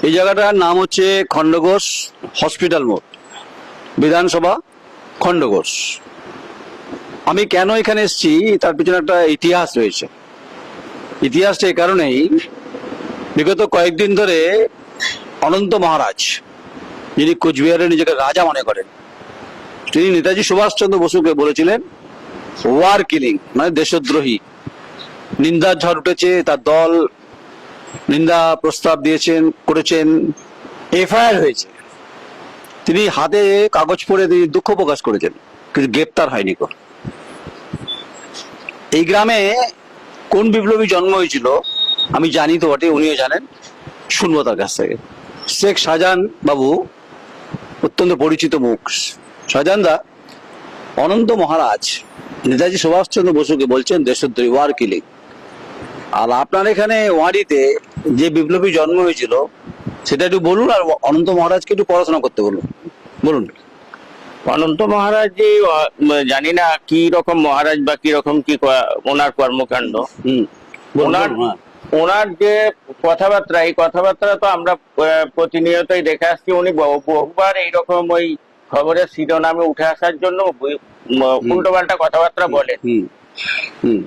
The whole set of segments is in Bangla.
এই জায়গাটার নাম হচ্ছে খণ্ডঘোষ হসপিটাল মোড়, বিধানসভা খণ্ডঘোষ। আমি কেন এখানে এসেছি তার পিছনে একটা ইতিহাস রয়েছে। ইতিহাসটা এই কারণেই, বিগত কয়েকদিন ধরে অনন্ত মহারাজ, যিনি কোচবিহারে নিজেকে রাজা মনে করেন, তিনি নেতাজি সুভাষচন্দ্র বসুকে বলেছিলেন ওয়ার কিলিং, মানে দেশদ্রোহী। নিন্দার ঝড় উঠেছে, তার দল নিন্দা প্রস্তাব দিয়েছেন, করেছেন, এফআইআর হয়েছে। তিনি হাতে কাগজ পড়ে তিনি দুঃখ প্রকাশ করেছেন, কিন্তু গ্রেপ্তার হয়নি কোন। এই গ্রামে কোন বিপ্লবী জন্ম হয়েছিল আমি জানি তো বটে, উনিও জানেন, শুনবো তার কাছ থেকে। শেখ শাহজাহান বাবু অত্যন্ত পরিচিত মুখ। শাহজাহান দা, অনন্ত মহারাজ নেতাজি সুভাষচন্দ্র বসুকে বলছেন দেশদ্রোহী, ওয়ার কিলিং। আর আপনার এখানে ওয়ারিতে যে বিপ্লবী জন্ম হয়েছিল সেটা একটু বলুন, আর অনন্ত মহারাজকে একটু পড়াশোনা করতে বলুন, বলুন। অনন্ত মহারাজ যে জানি না কি রকম মহারাজ বা কি রকম কি ওনার কর্মকাণ্ড, ওনার ওনার যে কথাবার্তা, এই কথাবার্তা তো আমরা প্রতিনিয়তই দেখে আসছি। উনি বহুবার এইরকম ওই খবরের শিরোনামে উঠে আসার জন্য উল্টো পাল্টা কথাবার্তা বলেন।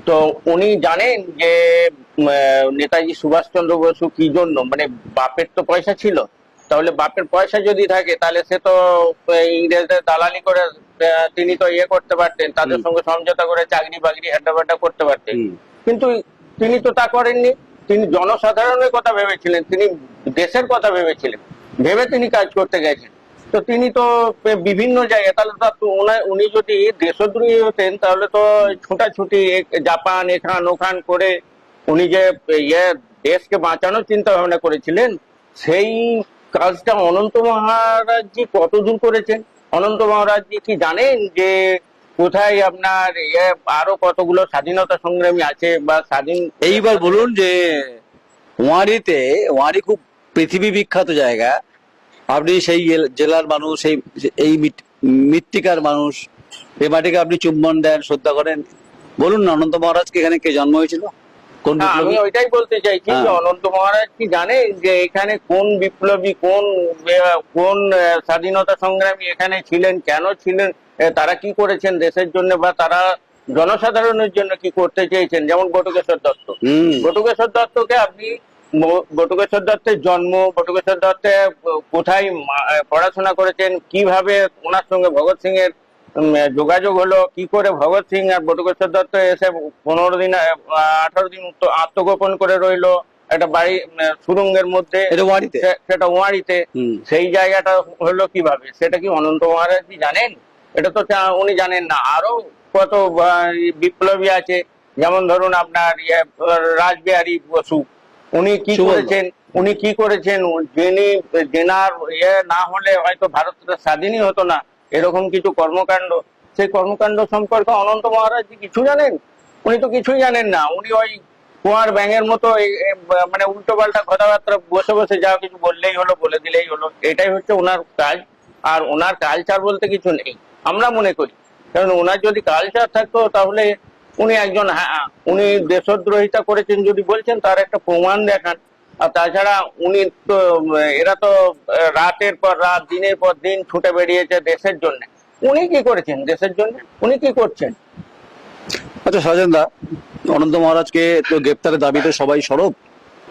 তো উনি জানেন যে নেতাজি সুভাষচন্দ্র বসু কি জন্য, মানে বাপের তো পয়সা ছিল, তাহলে বাপের পয়সা যদি থাকে তাহলে সে তো ইংরেজদের দালালি করে তিনি তো ইয়ে করতে পারতেন, তাদের সঙ্গে সমঝোতা করে চাকরি বাকরি হেড্ডাবাড্ডা করতে পারতেন। কিন্তু তিনি তো তা করেননি। তিনি জনসাধারণের কথা ভেবেছিলেন, তিনি দেশের কথা ভেবেছিলেন, ভেবে তিনি কাজ করতে গেছেন। তো তিনি তো বিভিন্ন জায়গায়, তাহলে তো উনি যদি দেশদ্রোহী হতেন তাহলে তো ছুটাছুটি জাপান এখান ওখান করে উনি যে ইয়ে দেশকে বাঁচানোর চিন্তা ভাবনা করেছিলেন, সেই কাজটা অনন্ত মহারাজজি কত দূর করেছেন। অনন্ত মহারাজজি কি জানেন যে কোথায় আপনার আরো কতগুলো স্বাধীনতা সংগ্রামী আছে বা স্বাধীন। এইবার বলুন যে ওয়ারি খুব পৃথিবী বিখ্যাত জায়গা, আপনি সেই জেলার মানুষ, এই মৃত্তিকার মানুষ, এই মাটিকে আপনি চুম্বন দেন, শ্রদ্ধা করেন। বলুন না, অনন্ত মহারাজকে এখানে কে জন্ম হয়েছিল? কোন আমি ওইটাই বলতে চাইছি যে অনন্ত মহারাজ কি জানেন যে এখানে কোন বিপ্লবী, কোন কোন স্বাধীনতা সংগ্রামী এখানে ছিলেন, কেন ছিলেন, তারা কি করেছেন দেশের জন্য, বা তারা জনসাধারণের জন্য কি করতে চেয়েছেন। যেমন বটুকেশ্বর দত্ত, বটুকেশ্বর দত্তকে আপনি, বটুকেশ্বর দত্তের জন্ম, বটুকেশ্বর দত্তে কোথায় পড়াশোনা করেছেন, কিভাবে ওনার সঙ্গে ভগৎ সিং এর যোগাযোগ হলো, কি করে ভগৎ সিং আর বটুকেশ্বর দত্ত এসে 18 দিন আত্মগোপন করে রইলো একটা বাড়ি সুরঙ্গের মধ্যে, সেটা ওয়ারিতে। সেই জায়গাটা হলো কিভাবে, সেটা কি অনন্ত মহারাজজি জানেন? এটা তো উনি জানেন না। আরো কত বিপ্লবী আছে, যেমন ধরুন আপনার রাসবিহারী বসু, উনি কি করেছেন, যিনি জেনার না হলে হয়তো ভারতটা স্বাধীনই হতো না, এরকম কিছু কর্মকাণ্ড, সেই কর্মকাণ্ড সম্পর্কে অনন্ত মহারাজ কিছু জানেন? উনি তো কিছুই জানেন না। উনি ওই কুয়ার ব্যাঙের মতো মানে উল্টো পাল্টা কথাবার্তা বসে বসে যা কিছু বললেই হলো, বলে দিলেই হলো, এটাই হচ্ছে ওনার কাজ। আর ওনার কালচার বলতে কিছু নেই আমরা মনে করি। কারণ ওনার যদি কালচার থাকতো তাহলে উনি একজন, হ্যাঁ উনি দেশদ্রোহিতা করেছেন যদি বলছেন তার একটা প্রমাণ দেখান। আর তাছাড়া উনি তো, এরা তো রাতের পর রাত, দিনের পর দিন ছুটে বেরিয়েছে দেশের জন্য। উনি কি করেছেন দেশের জন্য, উনি কি করছেন? আচ্ছা শাহজাহান দা, অনন্ত মহারাজকে তো গ্রেপ্তারের দাবিতে সবাই সরব,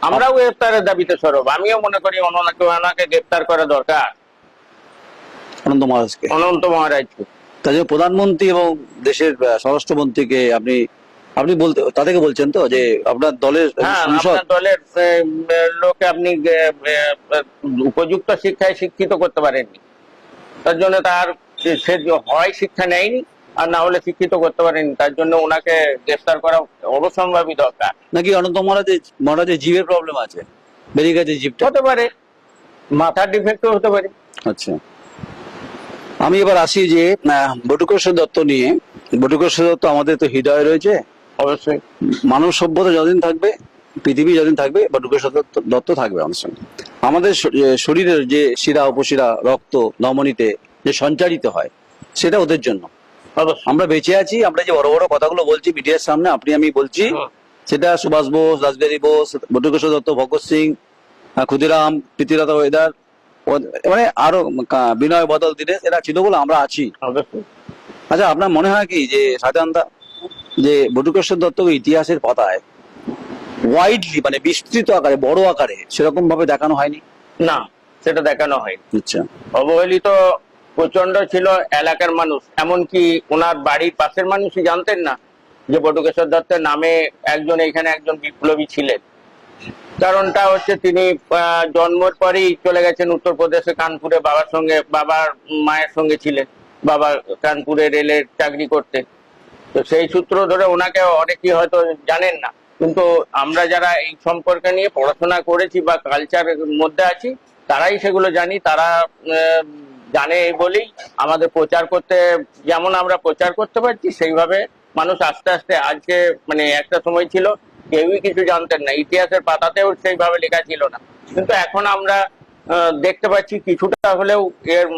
আমরাও গ্রেপ্তারের দাবিতে সরব। আমিও মনে করি ওনাকে গ্রেপ্তার করা দরকার, অনন্ত মহারাজকে। তাই জন্য প্রধানমন্ত্রী এবং দেশের স্বরাষ্ট্রমন্ত্রীকে আপনি বলতে, তাদেরকে বলছেন তো যে আপনার দলের লোককে আপনি উপযুক্ত শিক্ষায় শিক্ষিত করতে পারেননি, তার জন্য তার সে হয় শিক্ষা নেয়নি, আর না হলে শিক্ষিত করতে পারেনি, তার জন্য ওনাকে গ্রেফতার করা অবশ্যম্ভাবী দরকার। নাকি অনন্ত মহারাজের জীবের প্রবলেম আছে, বেরিয়ে গেছে জীবটা? হতে পারে, মাথার ডিফেক্টও হতে পারে। আচ্ছা, আমি এবার আসি যে বটুকেশ্বর দত্ত নিয়ে। বটুকেশ্বর দত্ত আমাদের তো হৃদয়ে রয়েছে, অবশ্যই। মানব সভ্যতা যতদিন থাকবে, পৃথিবী যতদিন থাকবে, বটুকেশ্বর দত্ত থাকবে আমাদের সঙ্গে। আমাদের শরীরের যে শিরা উপশিরা রক্ত ধমনীতে যে সঞ্চারিত হয়, সেটা ওদের জন্য। আমরা বেঁচে আছি, আমরা যে বড় বড় কথাগুলো বলছি মিডিয়ার সামনে, আপনি আমি বলছি, সেটা সুভাষ বোস, রাসবিহারী বোস, বটুকেশ্বর দত্ত, ভগৎ সিং, ক্ষুদিরাম, প্রীতিলতা ওয়েদার, মানে আরো বিনয় বদল দীনেশ, এরা ছিল বলে আমরা আছি। অবশ্যই। আচ্ছা, আপনার মনে হয় কি যে সাধারণত যে বটুকেশ্বর দত্তকে ইতিহাসের পাতায় ওয়াইডলি মানে বিস্তৃত আকারে বড় আকারে সেরকম ভাবে দেখানো হয়নি? না, সেটা দেখানো হয়নি। আচ্ছা। অবহেলিত প্রচন্ড ছিল এলাকার মানুষ, এমনকি ওনার বাড়ির পাশের মানুষই জানতেন না যে বটুকেশ্বর দত্তের নামে এখানে একজন বিপ্লবী ছিলেন। কারণটা হচ্ছে তিনি জন্মের পরেই চলে গেছেন উত্তরপ্রদেশে কানপুরে, বাবার মায়ের সঙ্গে ছিলেন। বাবা কানপুরে রেলের চাকরি করতেন। তো সেই সূত্র ধরে ওনাকে অনেকেই হয়তো জানেন না, কিন্তু আমরা যারা এই সম্পর্কে নিয়ে পড়াশোনা করেছি বা কালচারের মধ্যে আছি তারাই সেগুলো জানি। তারা জানে বলেই আমাদের প্রচার করতে, যেমন আমরা প্রচার করতে পারছি সেইভাবে মানুষ আস্তে আস্তে, আজকে মানে একটা সময় ছিল কেউই কিছু জানতেন না, ইতিহাসের পাতাতেও সেইভাবে লেখা ছিল না, কিন্তু এখন আমরা দেখতে পাচ্ছি কিছুটা হলেও এর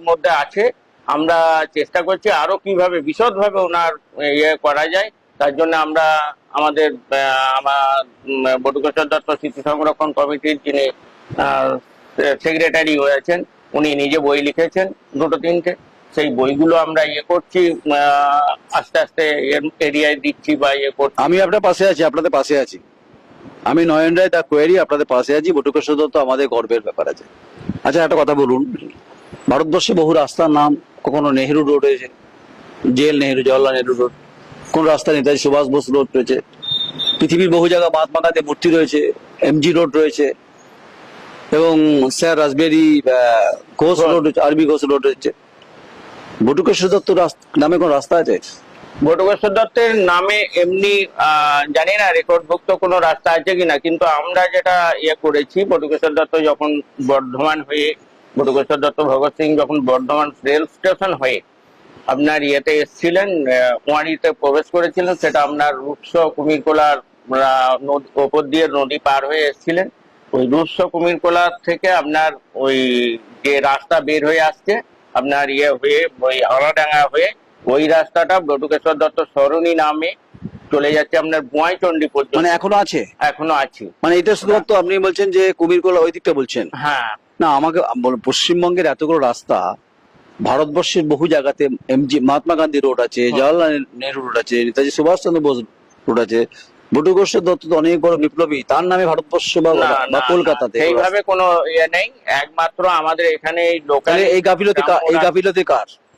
মধ্যে আছে। আমরা চেষ্টা করছি আরো কিভাবে বিশদভাবে ওনার করা যায়। তার জন্য আমরা আমাদের বটুকেশ্বর দত্ত স্মৃতি সংরক্ষণ কমিটির যিনি সেক্রেটারি হয়েছেন, উনি নিজে বই লিখেছেন 2-3টে। সেই বইগুলো আমরা করছি, আস্তে আস্তে এরিয়ায় দিচ্ছি বা করছি। আমি আপনার পাশে আছি, আপনাদের পাশে আছি। আমি নয়ন রায়, দা কোয়েরি, আপনাদের পাশে আছি। বটুকেশ্বর দত্ত আমাদের গর্বের ব্যাপার আছে। আচ্ছা, একটা কথা বলুন, ভারতবর্ষে বহু রাস্তার নাম, কখনো নেহেরু রোড হয়েছে, জেল নেহেরু, জওয়াহরলাল নেহেরু রোড, কোন রাস্তা নেতাজি সুভাষ বোস রোড রয়েছে, পৃথিবীর বহু জায়গায় মহাত্মা গান্ধীর মূর্তি রয়েছে, এমজি রোড রয়েছে, এবং স্যার রাসবেরি ঘোষ রোড, আরবি ঘোষ রোড রয়েছে। বটুকেশ্বর দত্ত নামে কোন রাস্তা আছে? বটুকেশ্বর দত্তের নামে এমনি জানি না রেকর্ডভুক্ত কোনো রাস্তা আছে কিনা, কিন্তু আমরা যেটা করেছি, বটুকেশ্বর দত্ত যখন বর্ধমান হয়ে, বটুকেশ্বর দত্ত ভগৎ সিং যখন বর্ধমান রেল স্টেশন হয়ে আপনার এসছিলেন, ওয়ারিতে প্রবেশ করেছিলেন, সেটা আপনার রূপস কুমিরকোলার ওপর দিয়ে নদী পার হয়ে এসছিলেন। ওই রূপস কুমিরকোলা থেকে আপনার ওই যে রাস্তা বের হয়ে আসছে আপনার হয়ে ওই আড়াডাঙ্গা হয়ে, ওই রাস্তাটা বটুকেশ্বর দত্ত সরণি নামে চলে যাচ্ছে আপনার বোয়াইচন্ডী পর্যন্ত। মানে এখনো আছে? এখনো আছে। মানে এটা শুধুমাত্র আপনি বলছেন যে কুমিরকোলা ওই দিকটা বলছেন? হ্যাঁ। না, আমাকে পশ্চিমবঙ্গের এতগুলো রাস্তা, ভারতবর্ষের বহু জায়গাতে এমজি মহাত্মা গান্ধী রোড আছে, জওয়াহরলাল নেহরু রোড আছে, নেতাজি সুভাষচন্দ্র বোস রোড আছে। বটুকেশ্বর দত্ত তো অনেক বড় বিপ্লবী, তার নামে ভারতবর্ষ বা কলকাতাতে সেইভাবে কোনো নেই। একমাত্র আমাদের এখানে লোকাল এই গাফিলতি কার?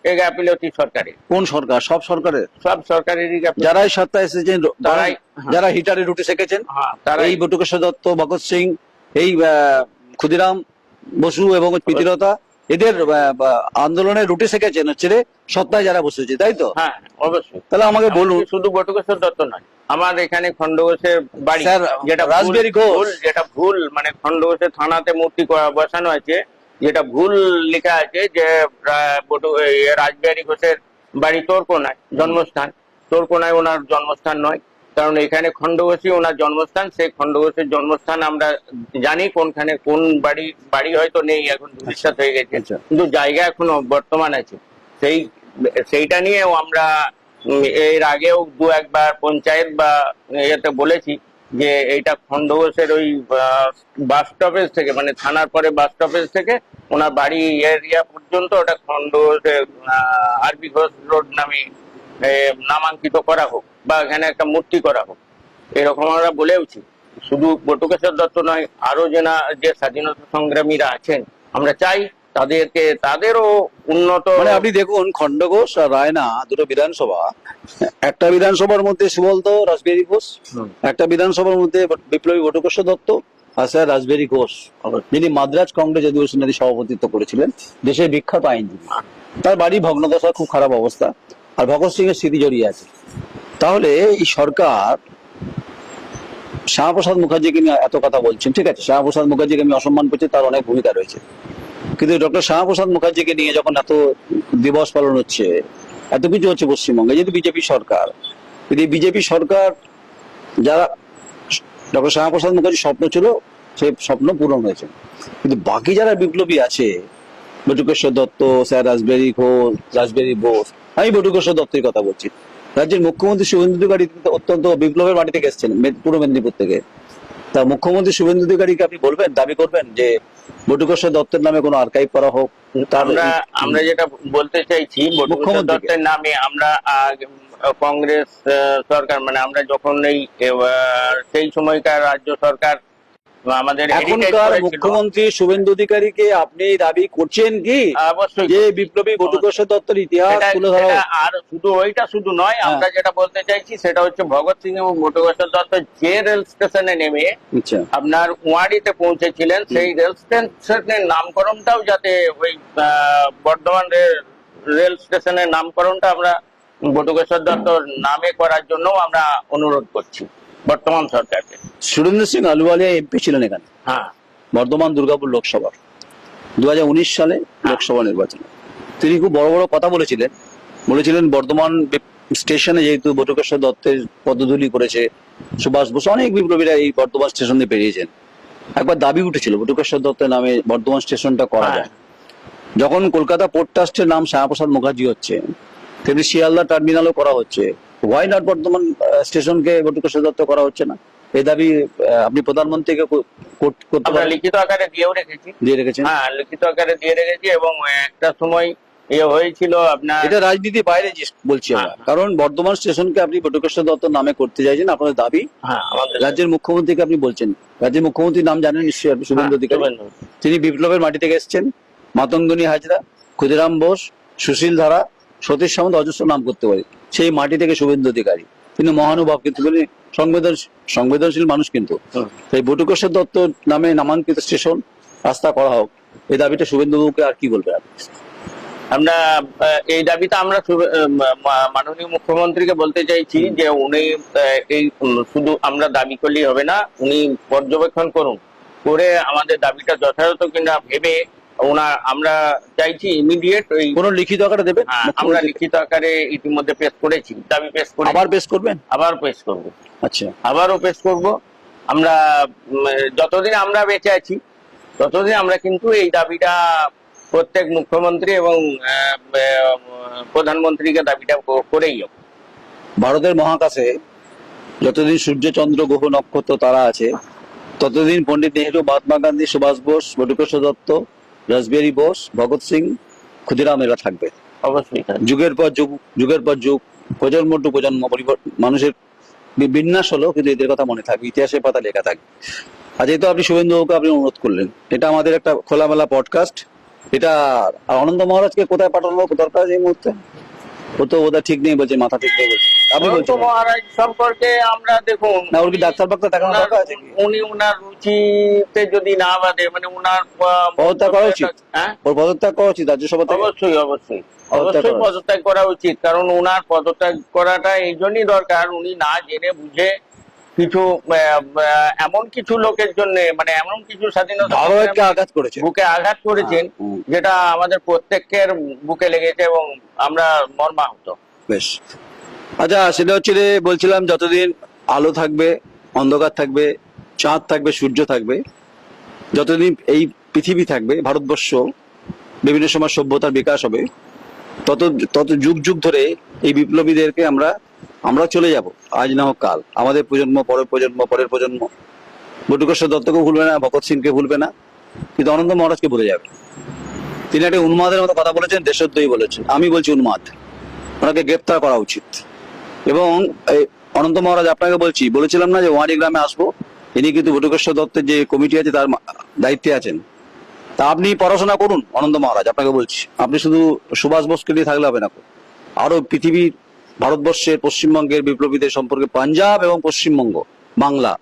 এই গাফিলতি সরকারের। কোন সরকার? সব সরকারের? সব সরকারেরই গাফিলতি। যারাই সত্তায় এসেছেন, যারা হিটারে রুটি শিখেছেন, তারাই। এই বটুকেশ্বর দত্ত, ভগৎ সিং, এই ক্ষুদিরাম বসু এবং প্রীতিলতা, এদের আন্দোলনের রুটি শিখেছেন হচ্ছে সত্তায় যারা বসেছে, তাই তো? হ্যাঁ, অবশ্যই। তাহলে আমাকে বলুন, শুধু বটুকেশ্বর দত্ত নয়, আমার এখানে খণ্ডঘোষের বাড়ি, যেটা রাসবেরি ঘোষ, যেটা ভুল, মানে খণ্ডঘোষের থানাতে মূর্তি বসানো আছে, যেটা ভুল লেখা আছে যে রাসবিহারী ঘোষের বাড়ি তোরকোনায় জন্মস্থান। তোরকোনায় ওনার জন্মস্থান নয়, কারণ এখানে খণ্ডঘোষই ওনার জন্মস্থান। সেই খণ্ডঘোষের জন্মস্থান আমরা জানি কোনখানে, কোন বাড়ি হয়তো নেই এখন, ভবিষ্যৎ হয়ে গেছে, কিন্তু জায়গা এখনো বর্তমান আছে। সেইটা নিয়েও আমরা এর আগেও 2-1 বার পঞ্চায়েত বা এতে বলেছি যে এইটা খণ্ডঘোষের ওই বাস স্টপেজ থেকে, মানে থানার পরে বাস স্টপেজ থেকে ওনার বাড়ি এরিয়া পর্যন্ত ওটা খণ্ডঘোষের আরবি ঘোষ রোড নামে নামাঙ্কিত করা হোক, বা এখানে একটা মূর্তি করা হোক, এরকম আমরা বলেওছি। শুধু বটুকেশ্বর দত্ত নয়, আরো যে স্বাধীনতা সংগ্রামীরা আছেন, আমরা চাই তাদেরও উন্নত। মানে আপনি দেখুন, খণ্ডঘোষ আর রায়না দুটো বিধানসভা, একটা বিধানসভার মধ্যে সুবলত রাসবিহারী ঘোষ, একটা বিধানসভার মধ্যে বিপ্লবী বটুকেশ্বর দত্ত, আর স্যার রাসবিহারী ঘোষ, যিনি মাদ্রাজ কংগ্রেস অধিবেশনের সভাপতিত্ব করেছিলেন, দেশের বিখ্যাত আইনজীবী। তার বাড়ি ভগ্নদশা, খুব খারাপ অবস্থা, আর ভগৎ সিং এর স্মৃতি জড়িয়ে আছে। তাহলে এই সরকার শ্যামাপ্রসাদ মুখার্জিকে নিয়ে এত কথা বলছেন, ঠিক আছে, শ্যামাপ্রসাদ মুখার্জিকে আমি অসম্মান করছি, তার অনেক ভূমিকা রয়েছে, কিন্তু ডক্টর শ্যামাপ্রসাদ মুখার্জিকে নিয়ে যখন এত দিবস পালন হচ্ছে, এত কিছু হচ্ছে পশ্চিমবঙ্গে, যেহেতু বিজেপি সরকার, কিন্তু বিজেপি সরকার, যারা ডক্টর শ্যামাপ্রসাদ মুখার্জির স্বপ্ন ছিল, সেই স্বপ্ন পূরণ হয়েছে, কিন্তু বাকি যারা বিপ্লবী আছে, বটুকেশ্বর দত্ত, স্যার রাসবিহারী বোস, আমি বটুকেশ্বর দত্তের কথা বলছি, রাজ্যের মুখ্যমন্ত্রী শুভেন্দু অধিকারী অত্যন্ত বিপ্লবের মাটি থেকে এসেছেন, পূর্ব মেদিনীপুর থেকে। তা মুখ্যমন্ত্রী শুভেন্দু অধিকারীকে আপনি বলবেন, দাবি করবেন যে বটুকেশ্বর দত্তের নামে কোনো আর্কাইভ করা হোক? আমরা যেটা বলতে চাইছি, বটুকেশ্বর মুখ্যমন্ত্রীকে। দত্তের নামে আমরা কংগ্রেস সরকার, মানে আমরা যখন এই সেই সময়কার রাজ্য সরকার আমাদের heritage এখনকার করেছিল। মুখ্যমন্ত্রী শুভেন্দু অধিকারীকে আপনি দাবি করছেন কি অবশ্যই যে বিপ্লবী বটুকেশ্বর দত্তের ইতিহাস এটা- তুলে ধরা এটা হোক? আর শুধু শুধু নয়, হ্যাঁ। আমরা যেটা বলতে চাইছি সেটা হচ্ছে ভগৎ সিং এবং বটুকেশ্বর দত্ত যে রেল স্টেশনে নেমে আচ্ছা, আপনার ওয়ারিতে পৌঁছেছিলেন, সেই রেল স্টেশনের নামকরণটাও যাতে ওই বর্ধমান রেল স্টেশনের নামকরণটা আমরা বটুকেশ্বর দত্তর নামে করার জন্য আমরা অনুরোধ করছি বর্তমান সরকারকে। সুরেন্দ্র সিং আলুওয়ালিয়া এমপি ছিলেন এখানে হ্যাঁ, বর্ধমান দুর্গাপুর লোকসভার 2019 সালে লোকসভা নির্বাচনে। তিনি খুব বড় বড় কথা বলেছিলেন বর্ধমান স্টেশনে যেহেতু বটুকেশ্বর দত্তের পদধূলি করেছে সুভাষ বোস, অনেক বিপ্লবীরা এই বর্ধমান স্টেশন দিয়ে বেরিয়েছেন। একবার দাবি উঠেছিল বটুকেশ্বর দত্তের নামে বর্ধমান স্টেশনটা করা হ্যাঁ। যায়। যখন কলকাতা পোর্ট ট্রাস্টের নাম শ্যামাপ্রসাদ মুখার্জি হচ্ছে, তেমনি শিয়ালদা টার্মিনালও করা হচ্ছে, হোয়াই নট বর্ধমান স্টেশনকে বটুকেশ্বর দত্ত করা হচ্ছে না? এই দাবি আপনি প্রধানমন্ত্রীকে করতে আমরা পারেন, লিখিত আকারে দিয়েও রেখেছি। দিয়ে রেখেছেন। হ্যাঁ, লিখিত আকারে দিয়ে রেখেছি এবং একটা সময় হয়েছিল আপনার। এটা রাজনীতির বাইরে বলছি আমরা, হ্যাঁ। কারণ বর্ধমান স্টেশনকে আপনি বটুকেশ্বর দত্ত নামে করতে চাইছেন, আপনাদের দাবি। হ্যাঁ, আমাদের রাজ্যের মুখ্যমন্ত্রীকে আপনি বলছেন, রাজ্যের মুখ্যমন্ত্রীর নাম জানেন নিশ্চয়ই আপনি, শুভেন্দু অধিকারী। শুভেন্দু। তিনি বিপ্লবের মাটি থেকে এসেছেন। মাতঙ্গিনী হাজরা, ক্ষুদিরাম বোস, সুশীল ধারা, সতীশ সামন্ত, অজস্র নাম করতে পারি। সেই মাটি থেকে শুভেন্দু অধিকারী, তিনি মহানুভব, কিন্তু তিনি সংবেদনশীল মানুষ। কিন্তু হুম। সেই বটুকেশ্বর দত্ত নামে নামাঙ্কিত স্টেশন রাস্তা করা হোক, এই দাবিটা শুভেন্দুবাবুকে আর কি বলবেন আপনি? আমরা এই দাবিটা আমরা মাননীয় মুখ্যমন্ত্রীকে বলতে চাইছি যে উনি শুধু আমরা দাবি করলেই হবে না, উনি পর্যবেক্ষণ করুন, করে আমাদের দাবিটা যথাযথ কিনা ভেবে আমরা চাইছি ইমিডিয়েট কোনো লিখিত আকারে দেবেন? আমরা মুখ্যমন্ত্রী লিখিত আকারে ইতিমধ্যে পেশ করেছি, দাবি পেশ করে আবার পেশ করবেন? আবার পেশ করব, আচ্ছা, আবারও পেশ করব। আমরা যতদিন আমরা বেঁচে আছি ততদিন আমরা কিন্তু এই দাবিটা প্রত্যেক মুখ্যমন্ত্রী এবং প্রধানমন্ত্রীকে দাবিটা করেই যাব। ভারতের মহাকাশে যতদিন সূর্য, চন্দ্র, গ্রহ, নক্ষত্র, তারা আছে, ততদিন পণ্ডিত নেহেরু, মহাত্মা গান্ধী, সুভাষ বোস, বটুকেশ্বর দত্ত, রাসবিহারী বোস, ভগৎ সিং, ক্ষুদিরাম এরা থাকবে। অবশ্যই স্যার। যুগের পর যুগ, প্রজন্ম টু প্রজন্ম মানুষের বিন্যাস হলো, কিন্তু এদের কথা মনে থাকবে, ইতিহাসের পাতা লেখা থাকবে। আর যেহেতু আপনি শুভেন্দুবাবুকে আপনি অনুরোধ করলেন, এটা আমাদের একটা খোলামেলা পডকাস্ট। এটা আর অনন্ত মহারাজকে কোথায় পাঠানো দরকার এই মুহূর্তে? ও তো ওটা ঠিক নেই বলছে, মাথা ঠিক নেই বলছে। আপনি অনন্ত বলছেন মহারাজ সম্পর্কে আমরা দেখুন, না, ওর কি ডাক্তার বাক্তার দেখানো দরকার আছে কি? উনি উনার রুচিতে যদি না বাঁধে, মানে উনার পদত্যাগ করা উচিত। হ্যাঁ, ওর পদত্যাগ করা উচিত রাজ্যসভা থেকে। অবশ্যই অবশ্যই পদত্যাগ অবশ্যই করা পদত্যাগ করা উচিত, কারণ উনার পদত্যাগ করাটা এই জন্যই দরকার, উনি না জেনে বুঝে কিছু এমন কিছু লোকের জন্য, মানে এমন কিছু স্বাধীনতা ভারতকে আঘাত করেছে। বুকে আঘাত করেছেন, হুম। যেটা আমাদের প্রত্যেকের বুকে লেগেছে এবং আমরা মর্মাহত। বেশ, আচ্ছা, সেটা হচ্ছে যে বলছিলাম, যতদিন আলো থাকবে, অন্ধকার থাকবে, চাঁদ থাকবে, সূর্য থাকবে, যতদিন এই পৃথিবী থাকবে, ভারতবর্ষ বিভিন্ন সময় সভ্যতার বিকাশ হবে, তত তত যুগ যুগ ধরে এই বিপ্লবীদেরকে আমরা চলে যাব, আজ না হোক কাল, আমাদের প্রজন্ম, পরের প্রজন্ম, পরের প্রজন্ম বটুকেশ্বর দত্তকে ভুলবে না, ভগৎ সিংকে ভুলবে না, কিন্তু অনন্ত মহারাজকে ভুলে যাবে। তিনি একটা উন্মাদের মতো কথা বলেছেন, দেশদ্রোহী বলেছেন। আমি বলছি উন্মাদ, ওনাকে গ্রেপ্তার করা উচিত। এবং এই অনন্ত মহারাজ, আপনাকে বলেছিলাম না যে ওয়ারি গ্রামে আসবো, ইনি কিন্তু বটুকেশ্বর দত্তের যে কমিটি আছে তার দায়িত্বে আছেন। তা আপনি পড়াশোনা করুন অনন্ত মহারাজ, আপনাকে বলছি। আপনি শুধু সুভাষ বোসকে দিয়ে থাকলে হবে না, আরো পৃথিবীর, ভারতবর্ষের, পশ্চিমবঙ্গের বিপ্লবীদের সম্পর্কে, পাঞ্জাব এবং পশ্চিমবঙ্গ, বাংলা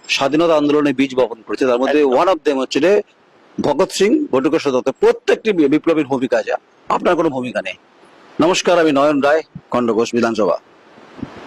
স্বাধীনতা আন্দোলনে বীজ বপন করেছে। তার মধ্যে ওয়ান অফ দেম হচ্ছে যে ভগৎ সিং, বটুকেশ্বর দত্ত, প্রত্যেকটি বিপ্লবীর ভূমিকা যা, আপনার কোনো ভূমিকা নেই। নমস্কার, আমি নয়ন রায়, খণ্ডঘোষ, বিধানসভা।